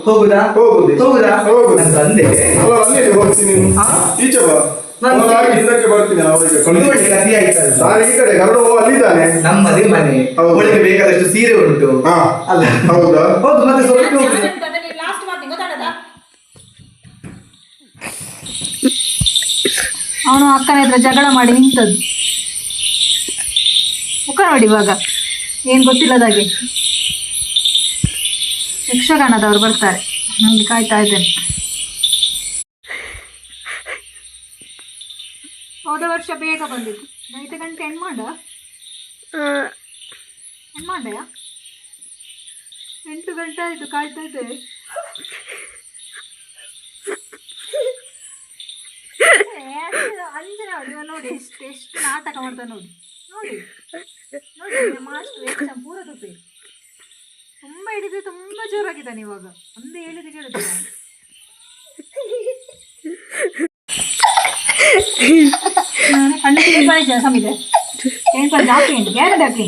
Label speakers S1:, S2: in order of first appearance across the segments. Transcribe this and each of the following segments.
S1: ಹೋಗುದಾ ಹೋಗುದಾ ಅಂತ ಅಂದೆ.
S2: ಹೋಗ್ತೀನಿ ಈಚೆ ಬಾ. ಹಿಂದಕ್ಕೆ ಬರ್ತೀನಿ. ಅವರಿಗೆ
S1: ಕಥೆ ಆಯ್ತಲ್ಲ,
S2: ಈ ಕಡೆ ಗರುಡ ಅಲ್ಲಿದ್ದಾನೆ.
S1: ನಮ್ಮದೇ ಮನೆ, ಅವಳಿಗೆ ಬೇಕಾದಷ್ಟು ಸೀರೆ ಉಂಟು ಅಲ್ಲ.
S2: ಹೌದಾ?
S1: ಹೌದು. ಮತ್ತೆ ಸ್ವಲ್ಪ
S3: ಅವನು ಅಕ್ಕನ ಹತ್ರ ಜಗಳ ಮಾಡಿ ನಿಂತದ್ದು. ಮುಖ ನೋಡಿ ಇವಾಗ, ಏನು ಗೊತ್ತಿಲ್ಲದಾಗೆ. ಯಕ್ಷಗಾನದವರು ಬರ್ತಾರೆ, ನನಗೆ ಕಾಯ್ತಾ ಇದ್ದೇನೆ. ಹೋದ ವರ್ಷ ಬೇಗ ಬಂದಿದ್ದು, 5 ಗಂಟೆ ಹೆಣ್ಮಾಡ 8 ಗಂಟೆ ಆಯಿತು, ಕಾಯ್ತಾ ಇದ್ದೇವೆ. ಅಂಜನ ನೋಡಿ ಎಷ್ಟು ನಾಟಕ ಮಾಡ್ತಾ ನೋಡಿ ನೋಡಿ ಮಾಸ್ಟರ್ ಪೂರ ತುಪ್ಪಿ ತುಂಬ ಹಿಡಿದು ತುಂಬ ಜೋರಾಗಿದ್ದಾನೆ ಇವಾಗ. ಒಂದೇ ಹೇಳಿದ ಕೇಳಿದ ಕಣ್ಣಿಗೆ ಕಾಣಿಸ ಸಮಿದೆ ಏನು ಜಾಕಿ ಯಾರು ಡಾಕಿ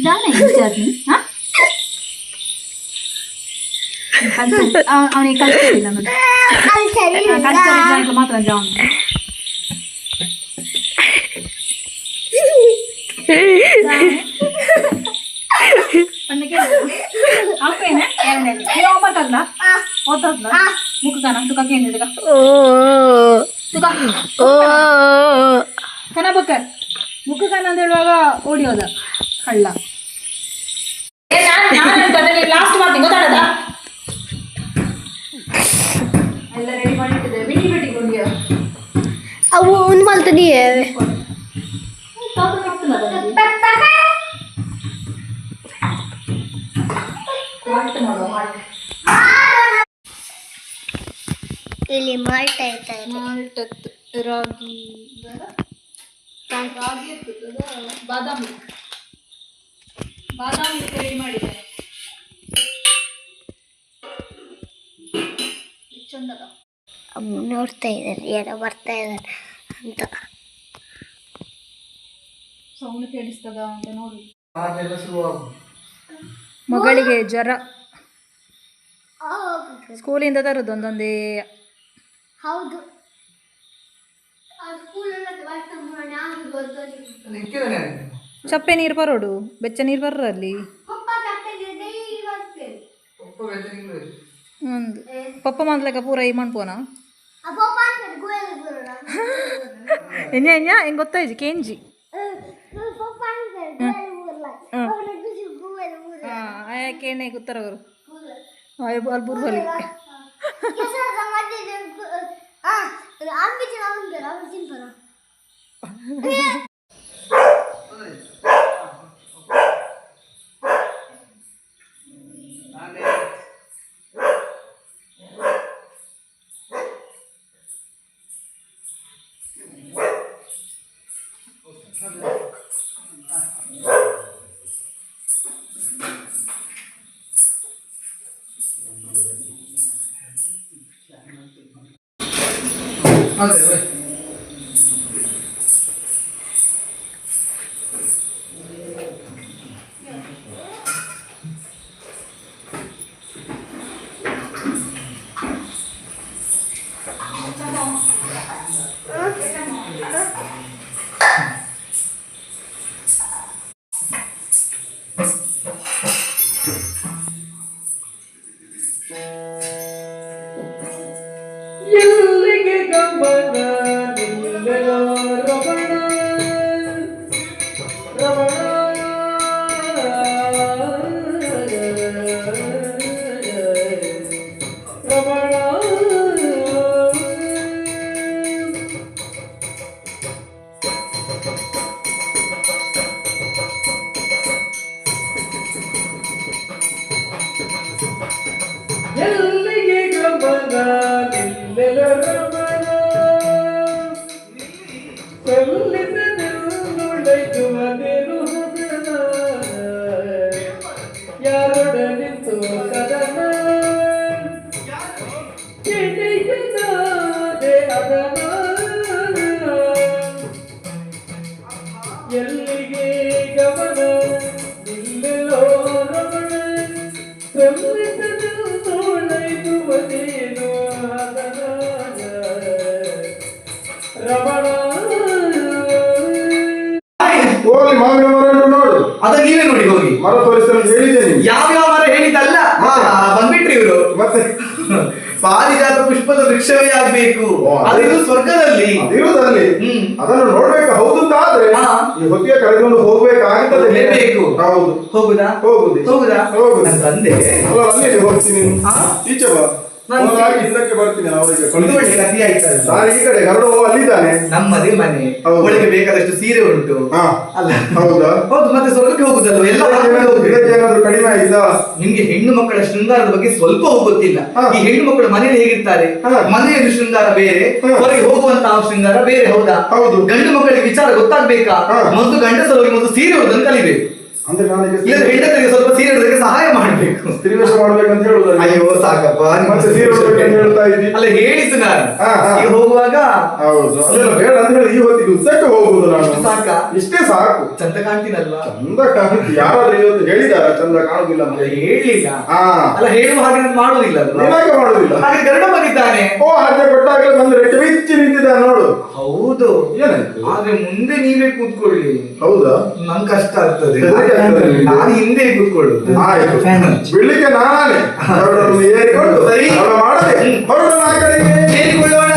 S3: ಜಾನೆ ಜಾತಿ ಹಾಂ ಅವನಿಗೆ ಕಲ್ತಿಲ್ಲ ನೋಡಿ, ಕಲ್ಚರ್ ಮಾತ್ರ ಜಾನ್. ಮುಖಕನ ಅಂತ ಹೇಳುವಾಗ ಓಡಿ ಹೋದ ಕಳ್ಳ. ಲಾಸ್ಟ್ ಮಾಡ್ತೀನಿ ಗೊತ್ತಾಗದ ಎಲ್ಲ ರೆಡಿ ಮಾಡಿಟ್ಟಿದ್ದೇವೆ. ಬಿಡಿ ಬಿಟ್ಟಿಕೊಂಡಿಯ
S4: ಅವು ಒಂದು ಮಾಡ್ತಿದೆಯೇ ಇಲ್ಲಿ ಮಾಲ್ಟ ಇರ್ತಾರೆ.
S3: ಮಾಲ್ಟತ್ತು ರಾಗಿ ರಾಗಿ ಬಾದಾಮಿ ಬಾದಾಮಿ ರೆಡಿ ಮಾಡಿದ್ದಾರೆ. ಚಂದದ
S4: ನೋಡ್ತಾ ಇದ್ದಾರೆ ಯಾರೋ ಬರ್ತಾ ಇದ್ದಾರೆ ಅಂತ.
S3: ಸೌಂಡ್ ಕೇಳಿಸ್ತದ ಅಂತ ನೋಡಿ. ಮಗಳಿಗೆ ಜ್ವರ, ಸ್ಕೂಲಿಂದ ತರೋದು ಒಂದೊಂದೇ.
S4: ಹೌದು
S3: ಚಪ್ಪೆ ನೀರು ಬರೋಡು, ಬೆಚ್ಚ ನೀರು ಬರ್ರಲ್ಲಿ. ಒಂದು ಪಪ್ಪ ಮಾಡ್ಲಕ್ಕ ಪೂರ ಈ ಮಣ್ಪೋನ ಎಂಜ ಎಂಜ ಹೆಂಗೆ ಗೊತ್ತಾಯ್ತು ಕೇಂಜಿ. ಆಯಕ್ಕೇನೆ ಗೊತ್ತಾರವರು ಅಲ್ಬೂರ್ ಬಲಿ
S5: ಎಲ್ಲಿಗೆ ಗಮನ ನಿಲ್ಲೆಲ್ಲೋ
S2: ಹೋಗ್ಲಿ ಮಾವಿನ ಮರ ಉಂಟು ನೋಡು.
S1: ಅದ ನೀವೇ ನೋಡಿ ಹೋಗಿ.
S2: ಮರ ತೋರಿಸಲು ಹೇಳಿದ್ದೇನೆ.
S1: ಯಾವ ಮರ ಹೇಳಿದ್ದಲ್ಲ, ಬಂದ್ಬಿಟ್ರಿ ಇವರು.
S2: ಮತ್ತೆ
S1: ಪಾರಿಜಾತ ಪುಷ್ಪದ ವೃಕ್ಷವೇ ಆಗ್ಬೇಕು, ಅದು ಸ್ವರ್ಗದಲ್ಲಿ
S2: ಇರುವುದಲ್ಲಿ ಅದನ್ನು ನೋಡ್ಬೇಕು. ಹೌದು ಅಂತ ಆದ್ರೆ ಈ ಹೊತ್ತಿಗೆ ಕರೆದುಕೊಂಡು ಹೋಗ್ಬೇಕಾಗುತ್ತದೆ.
S1: ಬೇಕು.
S2: ಹೌದು.
S1: ಹೋಗುದಾ?
S2: ಹೋಗುದು.
S1: ಹೋಗುದಾ?
S2: ಹೋಗುದು.
S1: ನನ್ನ ತಂದೆ
S2: ಅಲ್ಲ ಅಲ್ಲಿ ಹೋಗ್ತೀನಿ. ಈಚೆ ಬಾ. ಹಾಗೆ ಹಿಂದಕ್ಕೆ ಬರ್ತೀನಿ ಅವರಿಗೆ.
S1: ಒಳ್ಳೆ ಕಥೆ ಆಯ್ತಲ್ಲ.
S2: ನಾನು ಈ ಕಡೆ ಗರುಡ ಅಲ್ಲಿದ್ದಾನೆ.
S1: ನಮ್ಮದೇ ಮನೆ, ಅವಳಿಗೆ ಬೇಕಾದಷ್ಟು ಸೀರೆ ಉಂಟು.
S2: ಅಲ್ಲ ಹೌದಾ?
S1: ಹೌದು. ಮತ್ತೆ ಸ್ವರ್ಗಕ್ಕೆ ಹೋಗುದಲ್ವ ಎಲ್ಲ.
S2: ಏನಾದ್ರು ಕಡಿಮೆ ಆಯ್ತಾ?
S1: ನಿಮ್ಗೆ ಹೆಣ್ಣು ಮಕ್ಕಳ ಶೃಂಗಾರದ ಬಗ್ಗೆ ಸ್ವಲ್ಪ ಗೊತ್ತಿಲ್ಲ. ಈ ಹೆಣ್ಣು ಮಕ್ಕಳು ಮನೆಯಲ್ಲಿ ಹೇಗಿರ್ತಾರೆ, ಮನೆಯಲ್ಲಿ ಶೃಂಗಾರ ಬೇರೆ, ಹೊರಗೆ ಹೋಗುವಂತಹ ಶೃಂಗಾರ ಬೇರೆ. ಹೌದಾ? ಹೌದು. ಗಂಡು ಮಕ್ಕಳಿಗೆ ವಿಚಾರ ಗೊತ್ತಾಗ್ಬೇಕಾ? ಮೊದಲು ಗಂಡಸರಿಗೆ ಮೊದಲು ಸೀರೆ ಉಡುವುದನ್ನು ಕಲಿಬೇಕು.
S2: ಅಂದ್ರೆ ನಾನೀಗ
S1: ಹೆಂಡತಿಗೆ ಸ್ವಲ್ಪ ಸೀರೆ ಉಡೋದಕ್ಕೆ ಸಹಾಯ ಮಾಡ್ಬೇಕು.
S2: ಸ್ತ್ರೀವೇಷ ಮಾಡ್ಬೇಕಂತ ಹೇಳುದು.
S1: ಅಯ್ಯೋ ಸಾಕಪ್ಪ.
S2: ಮತ್ತೆ ಸೀರೆ ಉಡ್ಬೇಕಂತ ಹೇಳ್ತಾ ಇದ್ದೀನಿ.
S1: ಅಲ್ಲ ಹೇಳಿದ್ದು ನಾನು ಈಗ ಹೋಗುವಾಗ.
S2: ಹೌದು. ಅದೆಲ್ಲ ಬೇಡ ಅಂತ ಹೇಳಿ ಈ ಹೊತ್ತಿಗೆ ಉತ್ಸಕ್ಕೆ ಹೋಗುದು ನಾನು.
S1: ಸಾಕ?
S2: ಇಷ್ಟೇ ಸಾಕು.
S1: ಚಂದ ಕಾಣ್ತೀನಲ್ವಾ?
S2: ಚಂದ ಕಾಣುತ್ತೆ. ಯಾರಾದ್ರೂ ಇವತ್ತು ಹೇಳಿದಾರ ಚಂದ ಕಾಣುದಿಲ್ಲ ಅಂತ?
S1: ಹೇಳಿಲ್ಲ. ಅಲ್ಲ ಹೇಳುವ ಹಾಗೆ ನಾನು ಮಾಡುವುದಿಲ್ಲ.
S2: ನೀನಾಗೆ ಮಾಡುದಿಲ್ಲ.
S1: ಹಾಗೆ ಗರುಡ ಬಂದಿದ್ದಾನೆ.
S2: ಓ ಆಜ್ಞೆ ಕೊಟ್ಟಾಗಲೇ ಬಂದ್ರೆ ಕಿವಿಚ್ಚಿ ನಿಂತಿದ್ದಾನೆ ನೋಡು.
S1: ಹೌದು.
S2: ಏನಾಯ್ತು?
S1: ಆದ್ರೆ ಮುಂದೆ ನೀವೇ ಕೂತ್ಕೊಳ್ಳಿ.
S2: ಹೌದಾ?
S1: ನನ್ ಕಷ್ಟ ಆಗ್ತದೆ.
S2: ನಾನು
S1: ಹಿಂದೆ ಕೂತ್ಕೊಳ್ಳುದು.
S2: ಆಯ್ತು. ಬಿಡ್ಲಿಕ್ಕೆ ನಾನೇ ಏರಿಕೊಂಡು ಸರಿ ಮಾಡದೆ ಹೊರಡು ಆ ಕಡೆಗೆ
S1: ಏರಿಕೊಳ್ಳೋಣ.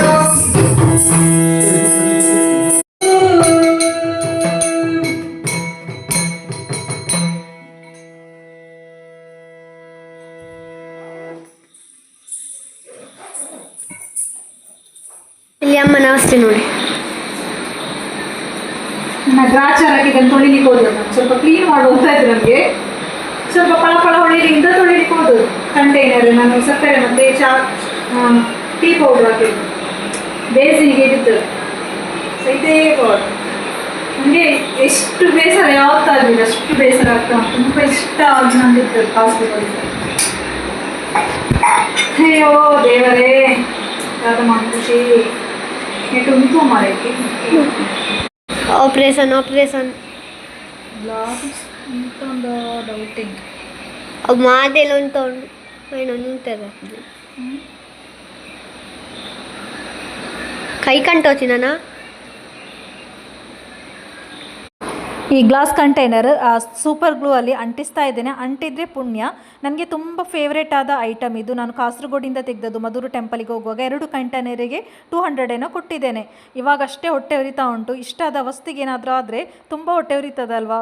S4: ಇಲ್ಲಿ ಅಮ್ಮ ನಮಸ್ತೆ ನೋಡಿ.
S3: ನನ್ನ ಗ್ರಾಚಾರಕ್ಕೆ ಇದನ್ನು ತೊಳಿಲಿಕ್ಕೆ ಹೋದ ಸ್ವಲ್ಪ ಕ್ಲೀನ್ ಮಾಡಿ ಹೋಗ್ತಾ ಇದ್ರು. ನನಗೆ ಸ್ವಲ್ಪ ಪಳ ಹೊಳಿಲಿಂದ ತೊಳಿಲಿಕ್ಕೆ ಹೋದದ್ದು ಕಂಟೈನರ್. ನಾನು ಸಕ್ಕರೆ ಮತ್ತು ಟೀ ಪೌಡರ್ ಹಾಕಿದ್ದು ಬೇಸಿಗೆ ಇದ್ದು ಇದೇ ಪೌಡರ್. ನನಗೆ ಎಷ್ಟು ಬೇಸರ ಯಾವತ್ತಾಗಲಿಲ್ಲ, ಅಷ್ಟು ಬೇಸರ ಆಗ್ತಾ ತುಂಬ ಇಷ್ಟ ಆಗಿ ನಂದಿತ್ತು ಹಾಸ್ಪಿಟಲ್. ಅಯ್ಯೋ ದೇವರೇ, ಯಾವ್ದು ಮಾಡಿ ಖುಷಿ ಉಂಟು ಮಾರೈಕೆ.
S4: ಆಪರೇಷನ್
S3: ಇಂತೊಂದು ಡೌಟಿಂಗ್
S4: ಅವು ಮಾದೆಲ್ಲ ಉಂಟು ಉಂಟದ ಕೈ ಕಂಟೋಚಿ ನಾನು
S3: ಈ ಗ್ಲಾಸ್ ಕಂಟೈನರ್ ಸೂಪರ್ ಗ್ಲೂ ಅಲ್ಲಿ ಅಂಟಿಸ್ತಾ ಇದ್ದೇನೆ. ಅಂಟಿದ್ರೆ ಪುಣ್ಯ. ನನಗೆ ತುಂಬ ಫೇವ್ರೇಟ್ ಆದ ಐಟಮ್ ಇದು. ನಾನು ಕಾಸರಗೋಡಿಂದ ತೆಗೆದದ್ದು. ಮಧುರು ಟೆಂಪಲಿಗೆ ಹೋಗುವಾಗ 2 ಕಂಟೈನರಿಗೆ 200 ಏನೋ ಕೊಟ್ಟಿದ್ದೇನೆ. ಇವಾಗ ಅಷ್ಟೇ ಹೊಟ್ಟೆ ಉರಿತಾ ಉಂಟು. ಇಷ್ಟಾದ ವಸ್ತಿಗೆ ಏನಾದರೂ ಆದರೆ ತುಂಬ ಹೊಟ್ಟೆ ಉರಿತದಲ್ವಾ.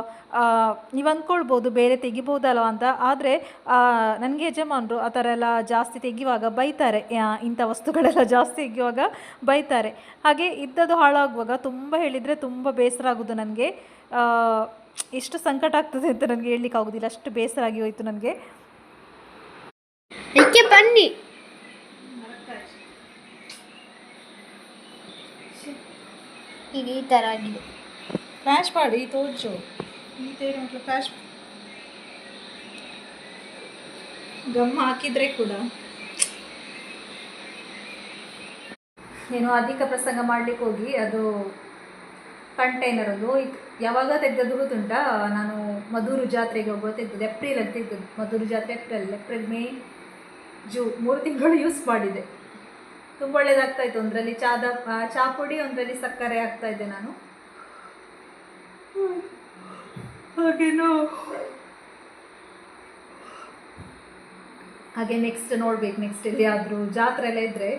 S3: ನೀವು ಅಂದ್ಕೊಳ್ಬೋದು ಬೇರೆ ತೆಗಿಬೋದಲ್ವ ಅಂತ. ಆದರೆ ನನಗೆ ಯಜಮಾನರು ಆ ಥರ ಎಲ್ಲ ಜಾಸ್ತಿ ತೆಗೆಯುವಾಗ ಬೈತಾರೆ. ಇಂಥ ವಸ್ತುಗಳೆಲ್ಲ ಜಾಸ್ತಿ ತೆಗೆಯುವಾಗ ಬೈತಾರೆ. ಹಾಗೆ ಇದ್ದದ್ದು ಹಾಳಾಗುವಾಗ ತುಂಬ ಹೇಳಿದರೆ ತುಂಬ ಬೇಸರ ಆಗೋದು ನನಗೆ. ಎಷ್ಟು ಸಂಕಟ ಆಗ್ತದೆ ಅಂತ ನನಗೆ ಹೇಳಲಿಕ್ಕೆ ಆಗೋದಿಲ್ಲ. ಅಷ್ಟು ಬೇಸರ ಆಗಿ ಹೋಯಿತು ನನಗೆ.
S4: ಬನ್ನಿ ಈಗ ಈ ಥರ ಆಗಿದೆ.
S3: ಫ್ಲ್ಯಾಶ್ ಮಾಡಿ ತೋರ್ಸು. ಈ ಥರ ಫ್ಲ್ಯಾಶ್ ಗಮ್ ಹಾಕಿದರೆ ಕೂಡ ಏನು ಅಧಿಕ ಪ್ರಸಂಗ ಮಾಡಲಿಕ್ಕೆ ಹೋಗಿ ಅದು ಕಂಟೈನರ್ ಅದು ಹೋಯ್ತು. ಯಾವಾಗ ತೆಗೆದದ್ದು ಗೊತ್ತುಂಟಾ? ನಾನು ಮಧುರು ಜಾತ್ರೆಗೆ ಹೋಗುವ ತೆಗೆದದ್ದು. ಏಪ್ರಿಲಲ್ಲಿ ತೆಗೆದದ್ದು. ಮಧುರು ಜಾತ್ರೆ ಏಪ್ರಿಲ್ ಮೇ ಜೂನ್ 3 ತಿಂಗಳು ಯೂಸ್ ಮಾಡಿದೆ. ತುಂಬ ಒಳ್ಳೇದಾಗ್ತಾಯಿತ್ತು. ಒಂದರಲ್ಲಿ ಚಾ ಪುಡಿ, ಒಂದರಲ್ಲಿ ಸಕ್ಕರೆ ಹಾಕ್ತಾಯಿದ್ದೆ ನಾನು. ಹಾಗೆ ನೆಕ್ಸ್ಟ್ ನೋಡ್ಬೇಕು. ನೆಕ್ಸ್ಟ್ ಎಲ್ಲಿಯಾದರೂ ಜಾತ್ರೆ ಎಲ್ಲ ಇದ್ದರೆ,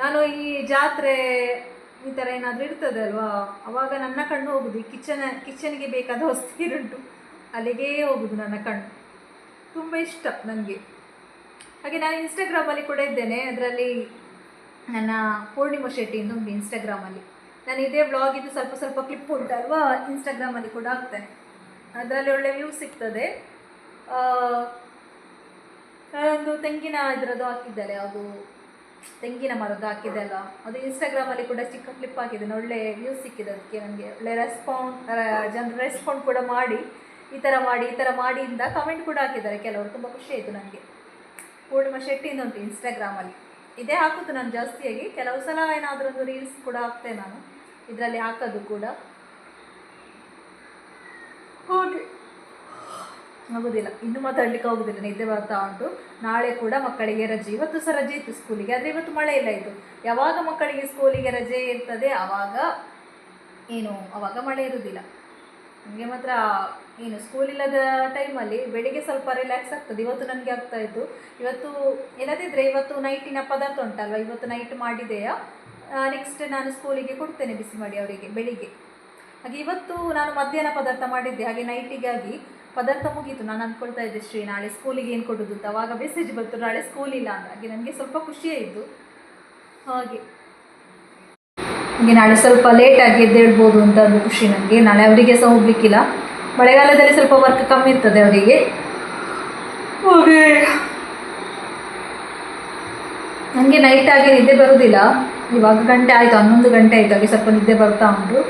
S3: ನಾನು ಈ ಜಾತ್ರೆ ಈ ಥರ ಏನಾದರೂ ಇರ್ತದೆ ಅಲ್ವಾ, ಆವಾಗ ನನ್ನ ಕಣ್ಣು ಹೋಗೋದು ಕಿಚನ್ಗೆ ಬೇಕಾದ ವಸ್ತುವುಂಟು ಅಲ್ಲಿಗೇ ಹೋಗೋದು ನನ್ನ ಕಣ್ಣು. ತುಂಬ ಇಷ್ಟ ನನಗೆ. ಹಾಗೆ ನಾನು ಇನ್ಸ್ಟಾಗ್ರಾಮಲ್ಲಿ ಕೂಡ ಇದ್ದೇನೆ. ಅದರಲ್ಲಿ ನನ್ನ ಪೂರ್ಣಿಮಾ ಶೆಟ್ಟಿಯಿಂದ ಉಂಟು ಇನ್ಸ್ಟಾಗ್ರಾಮಲ್ಲಿ. ನಾನು ಇದೇ ವ್ಲಾಗಿದ್ದು ಸ್ವಲ್ಪ ಕ್ಲಿಪ್ ಉಂಟಲ್ವಾ, ಇನ್ಸ್ಟಾಗ್ರಾಮಲ್ಲಿ ಕೂಡ ಹಾಕ್ತೇನೆ. ಅದರಲ್ಲಿ ಒಳ್ಳೆ ವ್ಯೂ ಸಿಗ್ತದೆ. ನಾನೊಂದು ತೆಂಗಿನ ಇದರದ್ದು ಹಾಕಿದ್ದಾರೆ, ಅದು ತೆಂಗಿನ ಮರದ್ದು ಹಾಕಿದೆ ಅಲ್ಲ, ಅದು ಇನ್ಸ್ಟಾಗ್ರಾಮಲ್ಲಿ ಕೂಡ ಚಿಕ್ಕ ಕ್ಲಿಪ್ ಹಾಕಿದ್ದೇನೆ. ಒಳ್ಳೆ ವ್ಯೂಸ್ ಸಿಕ್ಕಿದೆ ಅದಕ್ಕೆ. ನನಗೆ ಒಳ್ಳೆ ಜನರು ರೆಸ್ಪಾಂಡ್ ಕೂಡ ಮಾಡಿ ಈ ಥರ ಮಾಡಿ ಇಂದ ಕಮೆಂಟ್ ಕೂಡ ಹಾಕಿದ್ದಾರೆ ಕೆಲವರು. ತುಂಬ ಖುಷಿ ಆಯಿತು ನನಗೆ. ಪೂರ್ಣಿಮಾ ಶೆಟ್ಟಿಯಿಂದ ಉಂಟು ಇನ್ಸ್ಟಾಗ್ರಾಮಲ್ಲಿ. ಇದೇ ಹಾಕೋದು ನಾನು ಜಾಸ್ತಿಯಾಗಿ. ಕೆಲವು ಸಲ ಏನಾದರೂ ಒಂದು ರೀಲ್ಸ್ ಕೂಡ ಹಾಕ್ತೇನೆ ನಾನು ಇದರಲ್ಲಿ ಹಾಕೋದು ಕೂಡ. ಹೋಗಿ ಆಗೋದಿಲ್ಲ, ಇನ್ನೂ ಮಾತಾಡ್ಲಿಕ್ಕೆ ಆಗೋದಿಲ್ಲ, ನಿದ್ದೆ ಬರ್ತಾ ಉಂಟು. ನಾಳೆ ಕೂಡ ಮಕ್ಕಳಿಗೆ ರಜೆ, ಇವತ್ತು ಸಹ ರಜೆ ಇತ್ತು ಸ್ಕೂಲಿಗೆ, ಆದರೆ ಇವತ್ತು ಮಳೆ ಇಲ್ಲ ಇತ್ತು. ಯಾವಾಗ ಮಕ್ಕಳಿಗೆ ಸ್ಕೂಲಿಗೆ ರಜೆ ಇರ್ತದೆ ಆವಾಗ ಮಳೆ ಇರುವುದಿಲ್ಲ. ನನಗೆ ಮಾತ್ರ ಸ್ಕೂಲ್ ಇಲ್ಲದ ಟೈಮಲ್ಲಿ ಬೆಳಿಗ್ಗೆ ಸ್ವಲ್ಪ ರಿಲ್ಯಾಕ್ಸ್ ಆಗ್ತದೆ. ಇವತ್ತು ನನಗೆ ಆಗ್ತಾಯಿತ್ತು. ಇವತ್ತು ಇಲ್ಲದಿದ್ದರೆ ಇವತ್ತು ನೈಟಿನ ಪದಾರ್ಥ ಉಂಟಲ್ವ, ಇವತ್ತು ನೈಟ್ ಮಾಡಿದೆಯಾ, ನೆಕ್ಸ್ಟ್ ನಾನು ಸ್ಕೂಲಿಗೆ ಕೊಡ್ತೇನೆ ಬಿಸಿ ಮಾಡಿ ಅವರಿಗೆ ಬೆಳಿಗ್ಗೆ. ಹಾಗೆ ಇವತ್ತು ನಾನು ಮಧ್ಯಾಹ್ನ ಪದಾರ್ಥ ಮಾಡಿದ್ದೆ, ಹಾಗೆ ನೈಟಿಗಾಗಿ ಪದಾರ್ಥ ಮುಗೀತು. ನಾನು ಅಂದ್ಕೊಳ್ತಾ ಇದ್ದೆ ಶ್ರೀ ನಾಳೆ ಸ್ಕೂಲಿಗೆ ಏನು ಕೊಡೋದು ಅಂತ. ಆವಾಗ ಮೆಸೇಜ್ ಬಂತು ನಾಳೆ ಸ್ಕೂಲ್ ಇಲ್ಲ ಅಂತ. ಹಾಗೆ ನನಗೆ ಸ್ವಲ್ಪ ಖುಷಿಯೇ ಇದ್ದು. ಹಾಗೆ ನಾಳೆ ಸ್ವಲ್ಪ ಲೇಟಾಗಿ ಎದ್ದೇಳ್ಬೋದು ಅಂತ ಒಂದು ಖುಷಿ ನನಗೆ. ನಾಳೆ ಅವರಿಗೆ ಸಹ ಹೋಗ್ಲಿಕ್ಕಿಲ್ಲ, ಮಳೆಗಾಲದಲ್ಲಿ ಸ್ವಲ್ಪ ವರ್ಕ್ ಕಮ್ಮಿ ಇರ್ತದೆ ಅವರಿಗೆ. ಹಾಗೆ ನನಗೆ ನೈಟ್ ಆಗಿ ನಿದ್ದೆ ಬರುವುದಿಲ್ಲ. ಇವಾಗ ಗಂಟೆ ಆಯಿತು, 11 ಗಂಟೆ ಆಯಿತು. ಹಾಗೆ ಸ್ವಲ್ಪ ನಿದ್ದೆ ಬರ್ತಾ ಉಂಟು.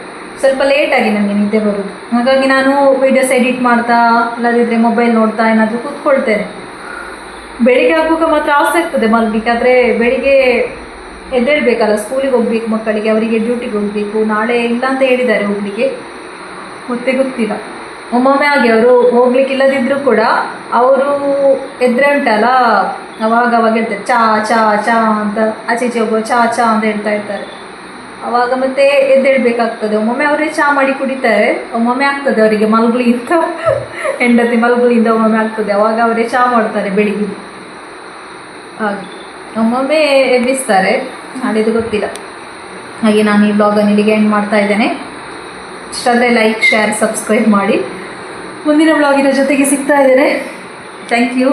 S3: ಸ್ವಲ್ಪ ಲೇಟಾಗಿ ನನಗೆ ನಿದ್ದೆ ಬರೋದು. ಹಾಗಾಗಿ ನಾನು ವೀಡಿಯೋಸ್ ಎಡಿಟ್ ಮಾಡ್ತಾ, ಇಲ್ಲದಿದ್ದರೆ ಮೊಬೈಲ್ ನೋಡ್ತಾ ಏನಾದರೂ ಕೂತ್ಕೊಳ್ತೇನೆ. ಬೆಳಿಗ್ಗೆ ಆಗುವಾಗ ಮಾತ್ರ ಆಸೆ ಇರ್ತದೆ ಮಲಗಲಿಕ್ಕೆ, ಆದರೆ ಬೆಳಿಗ್ಗೆ ಎದ್ದೇಳಬೇಕಲ್ಲ, ಸ್ಕೂಲಿಗೆ ಹೋಗ್ಬೇಕು ಮಕ್ಕಳಿಗೆ, ಅವರಿಗೆ ಡ್ಯೂಟಿಗೆ ಹೋಗಬೇಕು. ನಾಳೆ ಇಲ್ಲ ಅಂತ ಹೇಳಿದ್ದಾರೆ ಹೋಗಲಿಕ್ಕೆ, ಮತ್ತೆ ಗೊತ್ತಿಲ್ಲ. ಒಮ್ಮೊಮ್ಮೆ ಹಾಗೆ ಅವರು ಹೋಗ್ಲಿಕ್ಕೆ ಇಲ್ಲದಿದ್ದರೂ ಕೂಡ ಅವರು ಎದ್ರೆ ಉಂಟಲ್ಲ, ಅವಾಗ ಹೇಳ್ತಾರೆ ಚಾ ಚಾ ಚಾ ಅಂತ, ಆಚೆ ಹೋಗುವ ಚಾ ಚಾ ಅಂತ ಹೇಳ್ತಾ ಇರ್ತಾರೆ. ಆವಾಗ ಮತ್ತೆ ಎದ್ದೇಳಬೇಕಾಗ್ತದೆ. ಒಮ್ಮೊಮ್ಮೆ ಅವರೇ ಚಹಾ ಮಾಡಿ ಕುಡಿತಾರೆ, ಒಮ್ಮೊಮ್ಮೆ ಆಗ್ತದೆ ಅವರಿಗೆ ಮಲಗುಳಿಂದ, ಹೆಂಡತಿ ಮಲಗುಳಿಂದ ಒಮ್ಮೊಮ್ಮೆ ಆಗ್ತದೆ. ಆವಾಗ ಅವರೇ ಚಹಾ ಮಾಡ್ತಾರೆ ಬೆಳಿಗ್ಗೆ. ಹಾಗೆ ಒಮ್ಮೊಮ್ಮೆ ಎಬ್ಬಿಸ್ತಾರೆ, ನಾಳಿದ್ದು ಗೊತ್ತಿಲ್ಲ. ಹಾಗೆ ನಾನು ಈ ಬ್ಲಾಗನ್ನು ಇಲ್ಲಿಗೆ ಎಂಡ್ ಮಾಡ್ತಾ ಇದ್ದೇನೆ. ಇಷ್ಟಾದರೆ ಲೈಕ್, ಶೇರ್, ಸಬ್ಸ್ಕ್ರೈಬ್ ಮಾಡಿ. ಮುಂದಿನ ಬ್ಲಾಗಿನ ಜೊತೆಗೆ ಸಿಗ್ತಾ ಇದ್ದೇನೆ. Thank you.